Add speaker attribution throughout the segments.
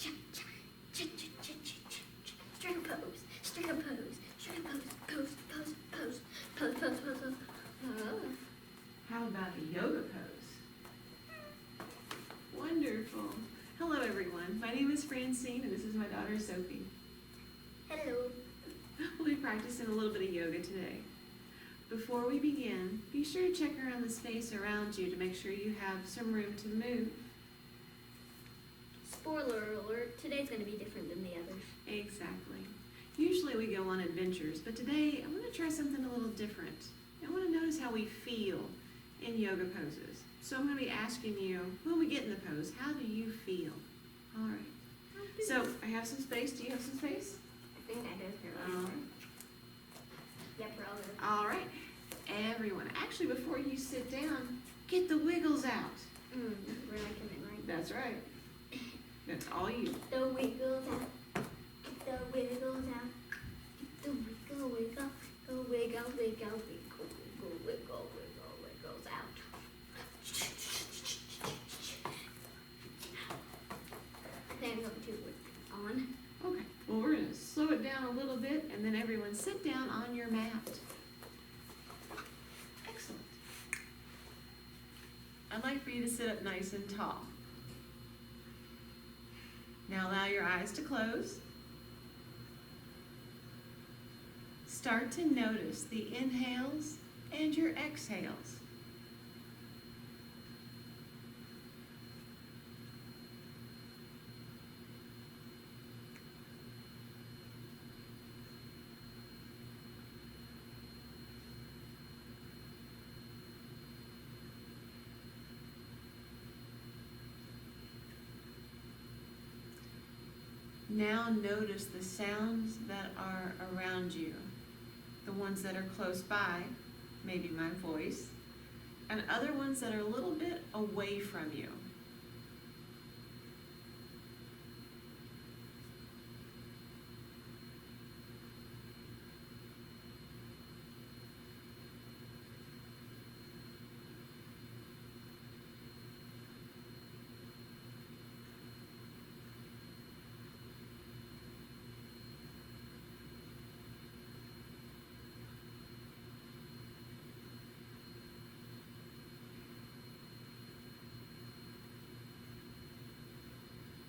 Speaker 1: String pose, string pose, string pose, pose, pose, pose, pose, pose, pose, pose.
Speaker 2: How about a yoga pose? Wonderful. Hello everyone, my name is Francine and this is my daughter Sophie.
Speaker 1: Hello.
Speaker 2: We'll be practicing a little bit of yoga today. Before we begin, be sure to check around the space around you to make sure you have some room to move.
Speaker 1: Spoiler alert, today's going to be different than the others.
Speaker 2: Exactly. Usually we go on adventures, but today I'm going to try something a little different. I want to notice how we feel in yoga poses. So I'm going to be asking you, when we get in the pose, how do you feel? All right. So I have some space. Do you have some space?
Speaker 1: I think I do. Here, yep, we're all good.
Speaker 2: All right. Everyone, actually before you sit down, get the wiggles out.
Speaker 1: We're not coming, right?
Speaker 2: That's right. That's all you.
Speaker 1: Get the wiggles out. Get the wiggles out. Get the wiggle, wiggle, go wiggle, wiggle, wiggle, wiggle, wiggle, wiggle, wiggles out. I think I'm going to on.
Speaker 2: Okay. Well, we're going to slow it down a little bit, and then everyone sit down on your mat. Excellent. I'd like for you to sit up nice and tall. Now allow your eyes to close. Start to notice the inhales and your exhales. Now notice the sounds that are around you, the ones that are close by, maybe my voice, and other ones that are a little bit away from you.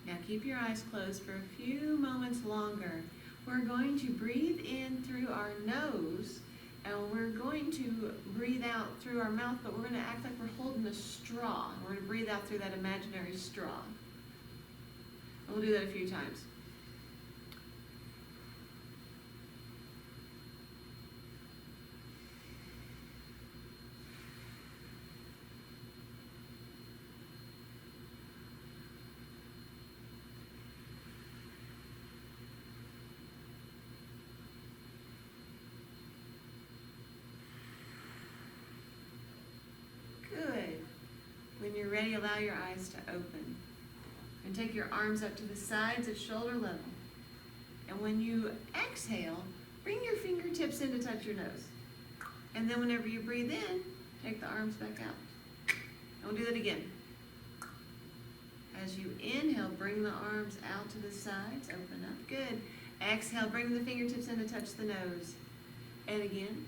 Speaker 2: Now keep your eyes closed for a few moments longer. We're going to breathe in through our nose and we're going to breathe out through our mouth, but we're going to act like we're holding a straw. We're going to breathe out through that imaginary straw. And we'll do that a few times. When you're ready, allow your eyes to open. And take your arms up to the sides at shoulder level. And when you exhale, bring your fingertips in to touch your nose. And then whenever you breathe in, take the arms back out. And we'll do that again. As you inhale, bring the arms out to the sides, open up. Good. Exhale, bring the fingertips in to touch the nose. And again.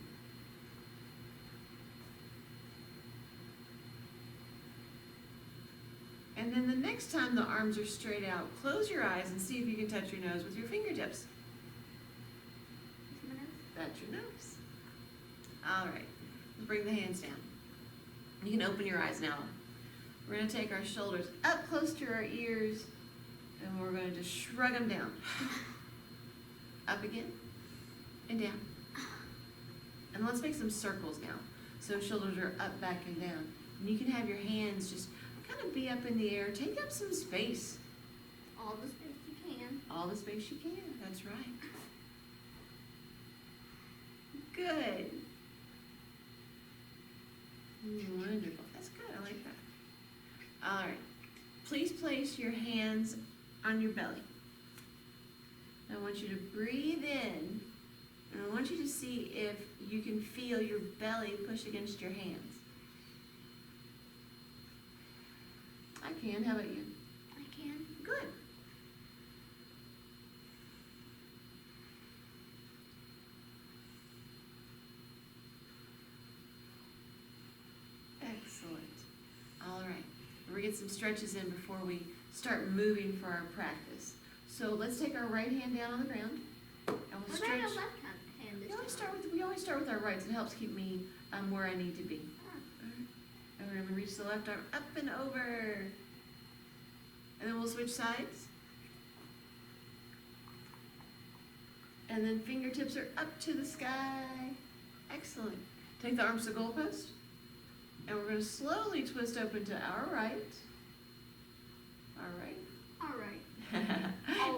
Speaker 2: And then the next time the arms are straight out, close your eyes and see if you can touch your nose with your fingertips. That's your nose. All right, let's bring the hands down. You can open your eyes now. We're going to take our shoulders up close to our ears, and we're going to just shrug them down. Up again, and down. And let's make some circles now. So shoulders are up, back, and down. And you can have your hands just kind of be up in the air. Take up some space.
Speaker 1: All the space you can.
Speaker 2: All the space you can. That's right. Good. Wonderful. That's good. I like that. All right. Please place your hands on your belly. I want you to breathe in, and I want you to see if you can feel your belly push against your hands. I can. How about you?
Speaker 1: I can.
Speaker 2: Good. get some stretches in before we start moving for our practice. So let's take our right hand down on the ground, and we'll
Speaker 1: What
Speaker 2: stretch.
Speaker 1: about our left hand this
Speaker 2: We always
Speaker 1: time?
Speaker 2: start with our rights. It helps keep me where I need to be.
Speaker 1: Ah.
Speaker 2: And we're gonna reach the left arm up and over. And then we'll switch sides. And then fingertips are up to the sky. Excellent. Take the arms to goalpost. And we're gonna slowly twist open to our right. All right.
Speaker 1: All right.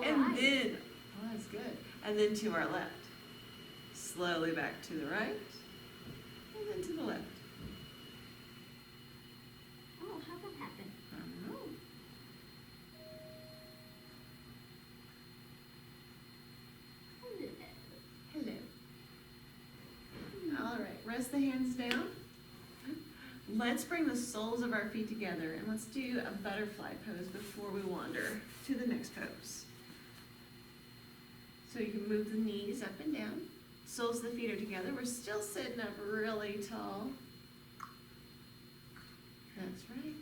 Speaker 2: And
Speaker 1: right.
Speaker 2: then, oh, that's good. And then to our left. Slowly back to the right. And then to the left.
Speaker 1: Oh, how'd that happen?
Speaker 2: I don't know. Hello. All right, rest the hands down. Let's bring the soles of our feet together and let's do a butterfly pose before we wander to the next pose. So you can move the knees up and down. Soles of the feet are together. We're still sitting up really tall. That's right.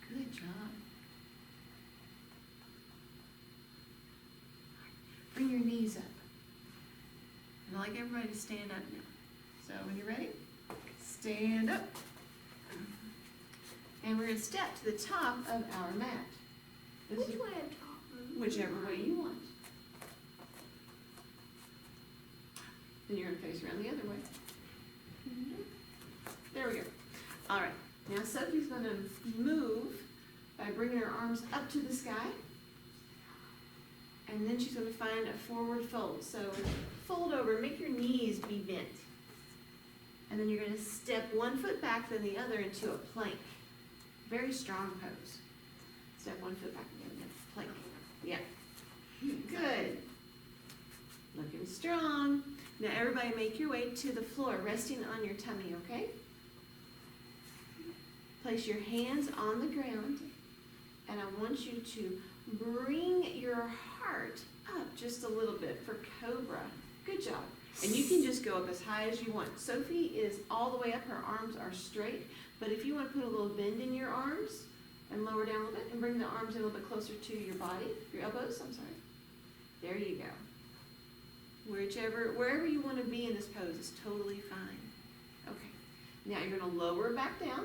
Speaker 2: Good job. Bring your knees up. And I'd like everybody to stand up now. So when you're ready, stand up. And we're going to step to the top of our mat. This
Speaker 1: Which
Speaker 2: is
Speaker 1: way up top?
Speaker 2: whichever way you want. Then you're going to face around the other way. There we go. All right. Now Sophie's going to move by bringing her arms up to the sky. And then she's going to find a forward fold. So fold over, make your knees be bent. And then you're going to step one foot back, then the other into a plank. Very strong pose. Step one foot back and then plank. Yeah. Good. Looking strong. Now everybody make your way to the floor, resting on your tummy, okay? Place your hands on the ground, and I want you to bring your heart up just a little bit for cobra. Good job. And you can just go up as high as you want. Sophie is all the way up, her arms are straight, but if you want to put a little bend in your arms and lower down a little bit and bring the arms in a little bit closer to your body, your elbows, I'm sorry. There you go. Wherever you want to be in this pose is totally fine. Okay. Now you're going to lower back down.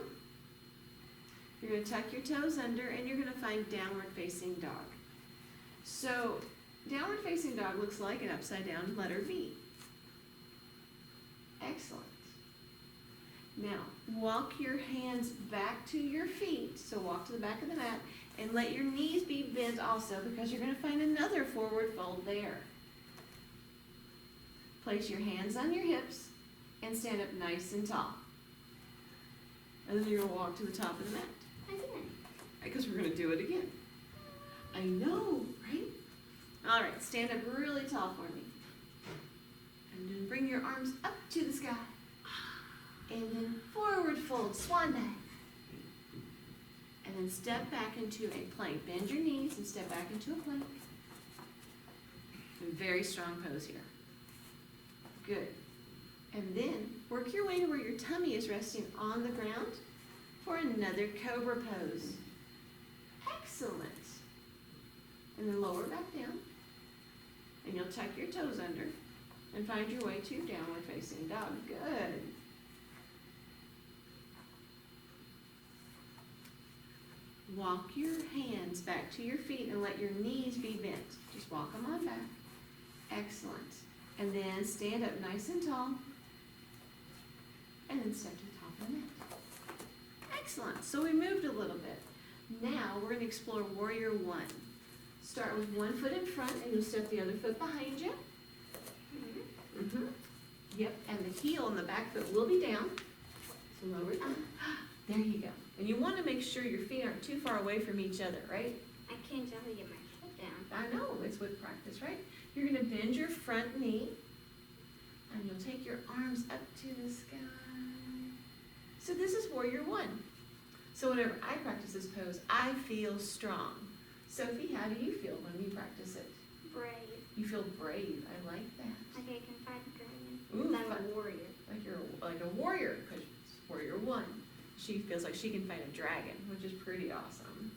Speaker 2: You're going to tuck your toes under, and you're going to find downward facing dog. So downward facing dog looks like an upside down letter V. Excellent. Now walk your hands back to your feet. So walk to the back of the mat and let your knees be bent also, because you're going to find another forward fold there. Place your hands on your hips and stand up nice and tall. And then you're going to walk to the top of the mat.
Speaker 1: Again.
Speaker 2: Because we're going to do it again. I know, right? All right, stand up really tall for me. And then bring your arms up to the sky. And then forward fold, swan dive. And then step back into a plank. Bend your knees and step back into a plank. A very strong pose here. Good. And then work your way to where your tummy is resting on the ground for another cobra pose. Excellent. And then lower back down. And you'll tuck your toes under and find your way to downward facing dog. Good. Walk your hands back to your feet and let your knees be bent. Just walk them on back. Excellent. And then stand up nice and tall. And then step to the top of the mat. Excellent. So we moved a little bit. Now we're going to explore Warrior One. Start with one foot in front and you'll step the other foot behind you. Yep, and the heel and the back foot will be down. So lower it down. There you go. And you want to make sure your feet aren't too far away from each other, right?
Speaker 1: I can't tell you get my foot down.
Speaker 2: I know, it's with practice, right? You're going to bend your front knee, and you'll take your arms up to the sky. So this is Warrior One. So whenever I practice this pose, I feel strong. Sophie, how do you feel when you practice it?
Speaker 1: Brave.
Speaker 2: You feel brave. I like that.
Speaker 1: Like I can fight a dragon.
Speaker 2: Ooh,
Speaker 1: I'm a warrior.
Speaker 2: like you're a like a warrior, because warrior 1. She feels like she can fight a dragon, which is pretty awesome.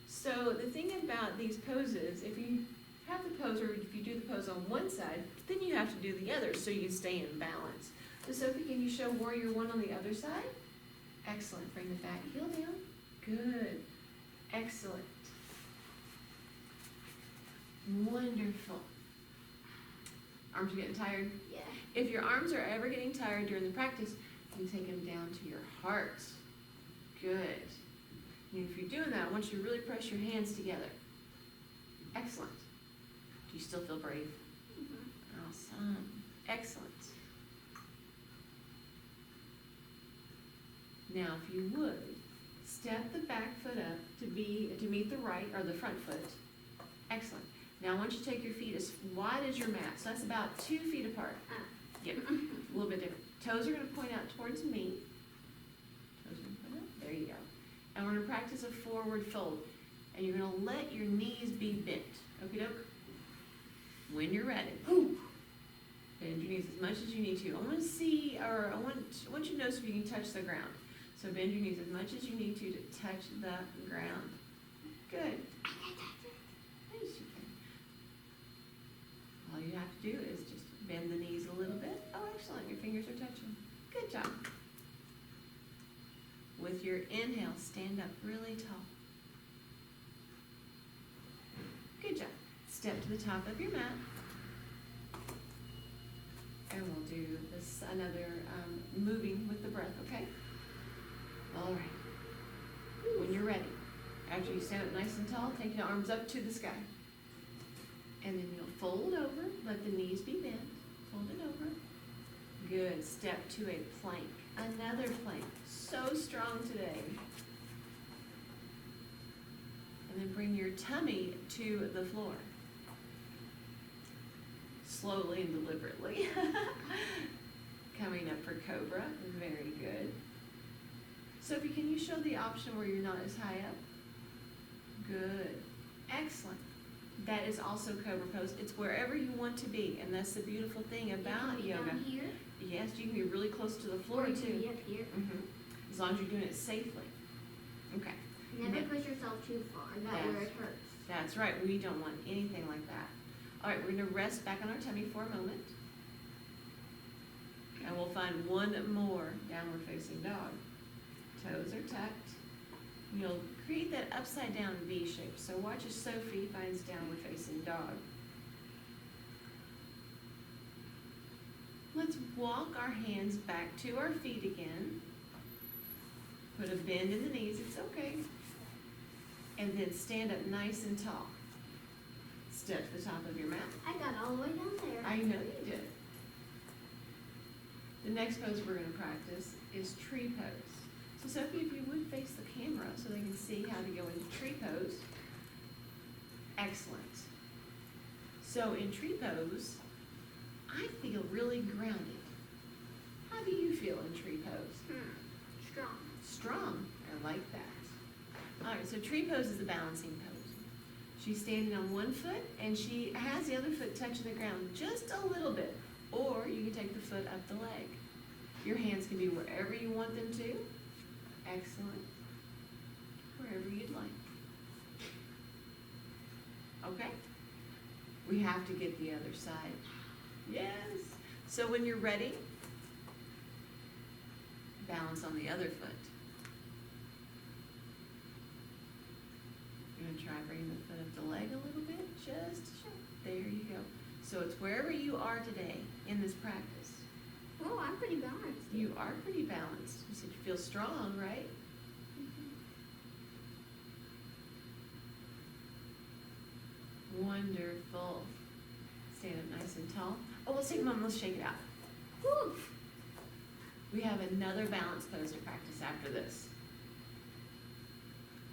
Speaker 2: So the thing about these poses, if you have the pose, or if you do the pose on one side, then you have to do the other so you can stay in balance. So Sophie, can you show warrior 1 on the other side? Excellent. Bring the back heel down. Good. Excellent. Wonderful. Arms are getting tired?
Speaker 1: Yeah.
Speaker 2: If your arms are ever getting tired during the practice, you take them down to your heart. Good. And if you're doing that, I want you to really press your hands together. Excellent. Do you still feel brave?
Speaker 1: Mm-hmm.
Speaker 2: Awesome. Excellent. Now, if you would, step the back foot up to meet the right, or the front foot. Excellent. Now, I want you to take your feet as wide as your mat. So that's about 2 feet apart. Yep, a little bit different. Toes are going to point out towards me. Toes are going to point out. There you go. And we're going to practice a forward fold. And you're going to let your knees be bent. Okie doke? When you're ready. Bend your knees as much as you need to. I want to see, or I want you to notice if you can touch the ground. So bend your knees as much as you need to touch the ground. Good. Yes, you can. All you have to do is just bend the knees a little bit. Oh, excellent. Your fingers are touching. Good job. With your inhale, stand up really tall. Good job. Step to the top of your mat. And we'll do this another moving with the breath, okay? All right. When you're ready, after you stand up nice and tall, take your arms up to the sky. And then you'll fold over, let the knees be bent. Fold it over. Good. Step to a plank. Another plank. So strong today. And then bring your tummy to the floor. Slowly and deliberately. Coming up for cobra. Very good. Sophie, can you show the option where you're not as high up? Good. Excellent. That is also cobra pose. It's wherever you want to be, and that's the beautiful thing about yoga.
Speaker 1: Down here?
Speaker 2: Yes, you can be really close to the floor
Speaker 1: Or you
Speaker 2: too.
Speaker 1: can be up here.
Speaker 2: As long as you're doing it safely. Okay.
Speaker 1: Never
Speaker 2: Now-
Speaker 1: push yourself too far. That's where it hurts.
Speaker 2: That's right. We don't want anything like that. All right, we're going to rest back on our tummy for a moment. And we'll find one more downward facing dog. Toes are tucked. You'll create that upside down V shape. So watch as Sophie finds downward facing dog. Let's walk our hands back to our feet again. Put a bend in the knees, it's okay. And then stand up nice and tall. Step to the top of your mat.
Speaker 1: I got all the way down there.
Speaker 2: I know you did. The next pose we're going to practice is tree pose. So Sophie, if you would face the camera so they can see how to go into tree pose. Excellent. So in tree pose, I feel really grounded. How do you feel in tree pose?
Speaker 1: Strong.
Speaker 2: Strong. I like that. All right, so tree pose is the balancing pose. She's standing on one foot, and she has the other foot touching the ground just a little bit. Or you can take the foot up the leg. Your hands can be wherever you want them to. Excellent. Wherever you'd like. Okay? We have to get the other side. Yes. So when you're ready, balance on the other foot. You're going to try bringing the foot up the leg a little bit, just sure. There you go. So it's wherever you are today in this practice.
Speaker 1: Oh, I'm pretty balanced.
Speaker 2: You are pretty balanced. You said you feel strong, right? Wonderful. Stand up nice and tall. Oh, let's take a moment. Let's shake it out.
Speaker 1: Woo.
Speaker 2: We have another balance pose to practice after this.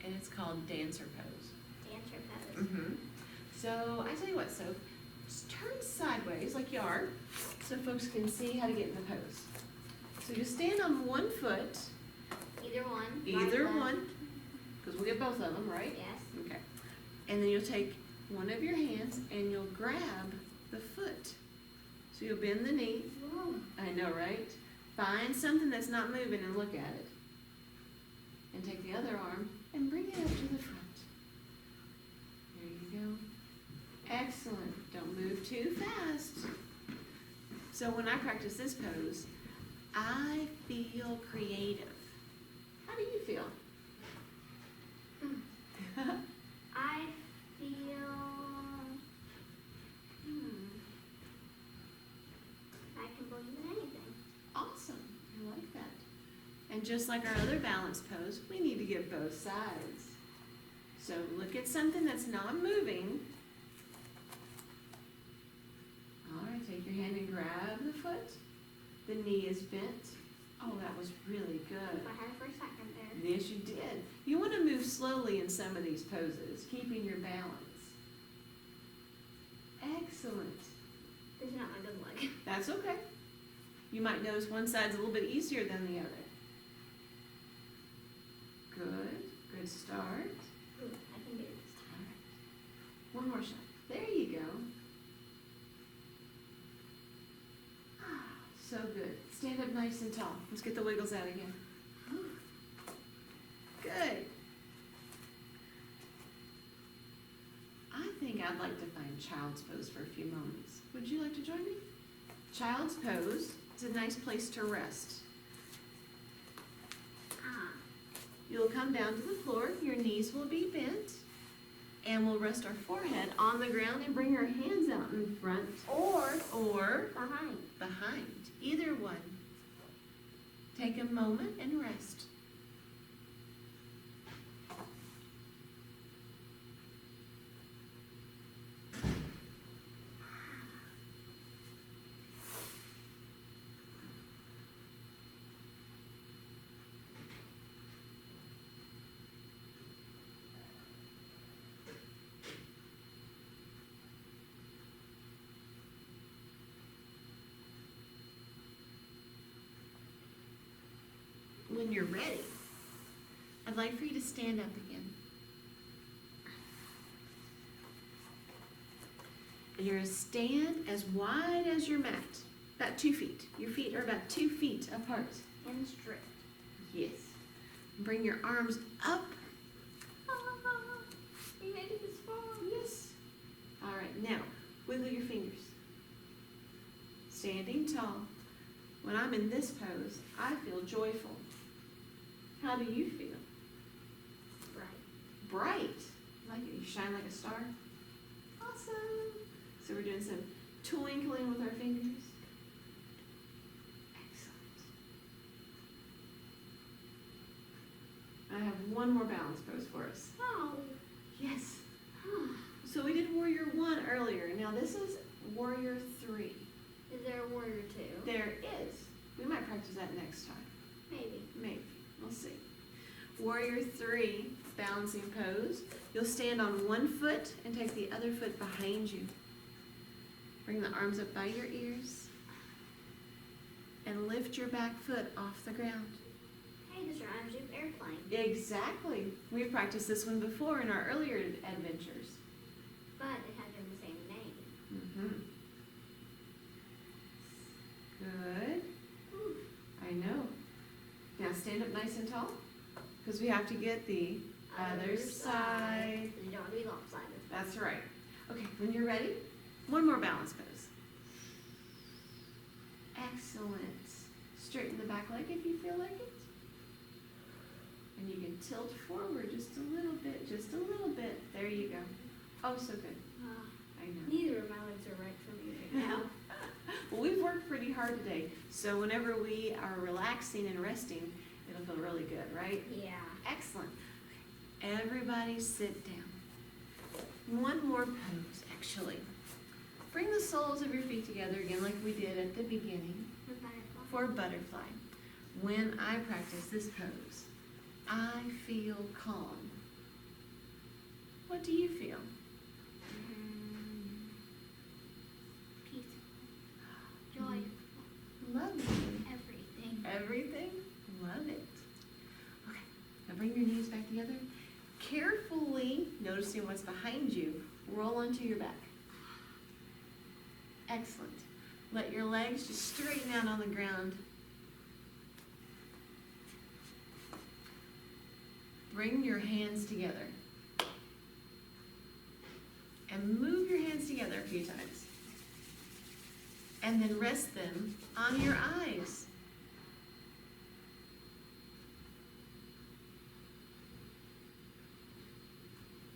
Speaker 2: And it's called dancer pose.
Speaker 1: Dancer pose.
Speaker 2: So I tell you what, so just turn sideways like you are so folks can see how to get in the pose. So you stand on one foot.
Speaker 1: Either one.
Speaker 2: Either
Speaker 1: right, left.
Speaker 2: one. Because we have both of them, right?
Speaker 1: Yes.
Speaker 2: Okay. And then you'll take one of your hands and you'll grab the foot. So you'll bend the knee.
Speaker 1: Whoa.
Speaker 2: I know, right? Find something that's not moving and look at it. And take the other arm and bring it up to the front. There you go. Excellent. Don't move too fast. So when I practice this pose, I feel creative. How do you feel?
Speaker 1: I feel, I can believe in anything.
Speaker 2: Awesome. I like that. And just like our other balance pose, we need to get both sides. So look at something that's not moving. All right, take your hand and grab the foot. The knee is bent. Oh, that was really good.
Speaker 1: I had it for a second there.
Speaker 2: Yes, you did. You want to move slowly in some of these poses, keeping your balance. Excellent.
Speaker 1: This is not my good leg.
Speaker 2: That's okay. You might notice one side's a little bit easier than the other. Good. Good start.
Speaker 1: Ooh, I can do it this
Speaker 2: All
Speaker 1: time.
Speaker 2: right. One more shot. There you go. So good. Stand up nice and tall. Let's get the wiggles out again. Good. I think I'd like to find child's pose for a few moments. Would you like to join me? Child's pose is a nice place to rest. You'll come down to the floor, your knees will be bent, and we'll rest our forehead on the ground and bring our hands out in front or behind. Either one. Take a moment and rest. When you're ready, I'd like for you to stand up again. And you're going to stand as wide as your mat, about 2 feet. Your feet are about 2 feet apart.
Speaker 1: And straight.
Speaker 2: Yes. Bring your arms up.
Speaker 1: We made it this far.
Speaker 2: Yes. All right, now wiggle your fingers. Standing tall. When I'm in this pose, I feel joyful. How do you feel?
Speaker 1: Bright.
Speaker 2: Bright. Like it. You shine like a star. Awesome. So we're doing some twinkling with our fingers. Excellent. I have one more balance pose for us.
Speaker 1: Oh.
Speaker 2: Yes. So we did Warrior 1 earlier. Now this is Warrior 3.
Speaker 1: Is there a warrior 2?
Speaker 2: There is. We might practice that next time.
Speaker 1: Maybe.
Speaker 2: Maybe. We'll see. Warrior 3, balancing pose. You'll stand on one foot and take the other foot behind you. Bring the arms up by your ears. And lift your back foot off the ground.
Speaker 1: Hey, this reminds me of airplane.
Speaker 2: Exactly. We've practiced this one before in our earlier adventures.
Speaker 1: But it had the same name.
Speaker 2: Good.
Speaker 1: Ooh.
Speaker 2: I know. Now stand up nice and tall, because we have to get the other side.
Speaker 1: You don't want to be lopsided.
Speaker 2: That's right. Okay, when you're ready, one more balance pose. Excellent. Straighten the back leg if you feel like it. And you can tilt forward just a little bit, just a little bit. There you go. Oh, so good. I know.
Speaker 1: Neither of my legs are right for me right now.
Speaker 2: Well, we've worked pretty hard today, so whenever we are relaxing and resting, it'll feel really good, right?
Speaker 1: Yeah.
Speaker 2: Excellent. Everybody sit down. One more pose, actually. Bring the soles of your feet together again like we did at the beginning
Speaker 1: The butterfly.
Speaker 2: for butterfly. When I practice this pose, I feel calm. What do you feel?
Speaker 1: Peaceful. Joyful.
Speaker 2: Lovely.
Speaker 1: Everything.
Speaker 2: Everything? Love it. Okay, now bring your knees back together. Carefully, noticing what's behind you, roll onto your back. Excellent. Let your legs just straighten out on the ground. Bring your hands together. And move your hands together a few times. And then rest them on your eyes.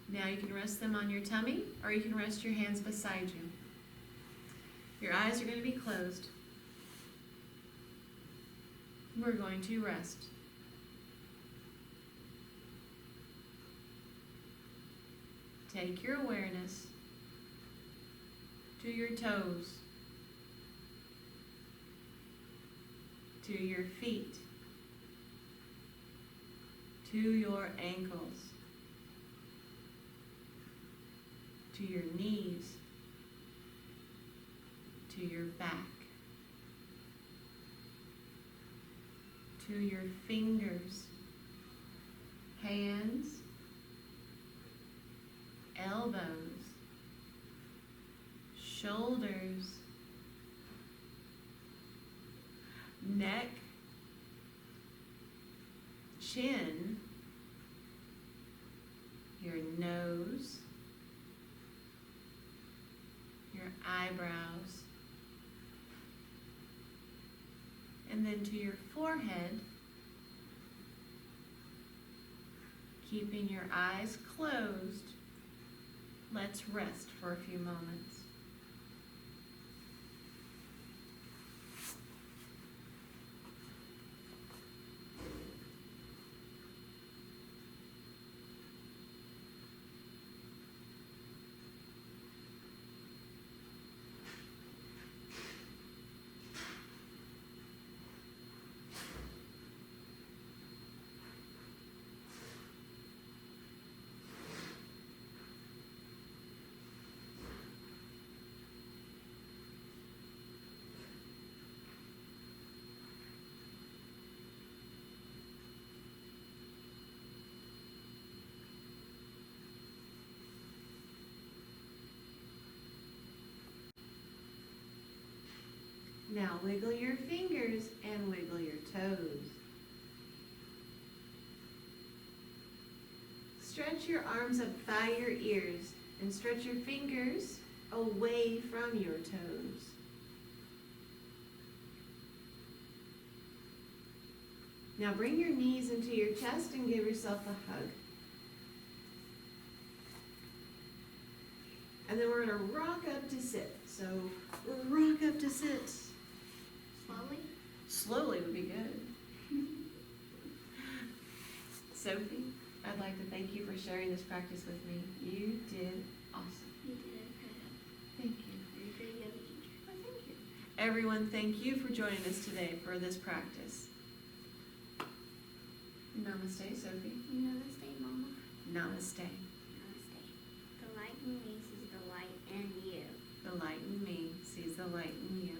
Speaker 2: Now you can rest them on your tummy, or you can rest your hands beside you. Your eyes are going to be closed. We're going to rest. Take your awareness to your toes, to your feet, to your ankles, to your knees, to your back, to your fingers, hands, elbows, shoulders, neck, chin, your nose, your eyebrows, and then to your forehead, keeping your eyes closed. Let's rest for a few moments. Now wiggle your fingers and wiggle your toes. Stretch your arms up by your ears and stretch your fingers away from your toes. Now bring your knees into your chest and give yourself a hug. And then we're going to rock up to sit. So rock up to sit.
Speaker 1: Slowly?
Speaker 2: Slowly would be good. Sophie, I'd like to thank you for sharing this practice with me. You did awesome.
Speaker 1: You did it.
Speaker 2: Thank you.
Speaker 1: You're a great yoga teacher.
Speaker 2: Well, thank you. Everyone, thank you for joining us today for this practice. Namaste, Sophie.
Speaker 1: Namaste, Mama.
Speaker 2: Namaste.
Speaker 1: Namaste. The light in me sees the light in you.
Speaker 2: The light in me sees the light in you.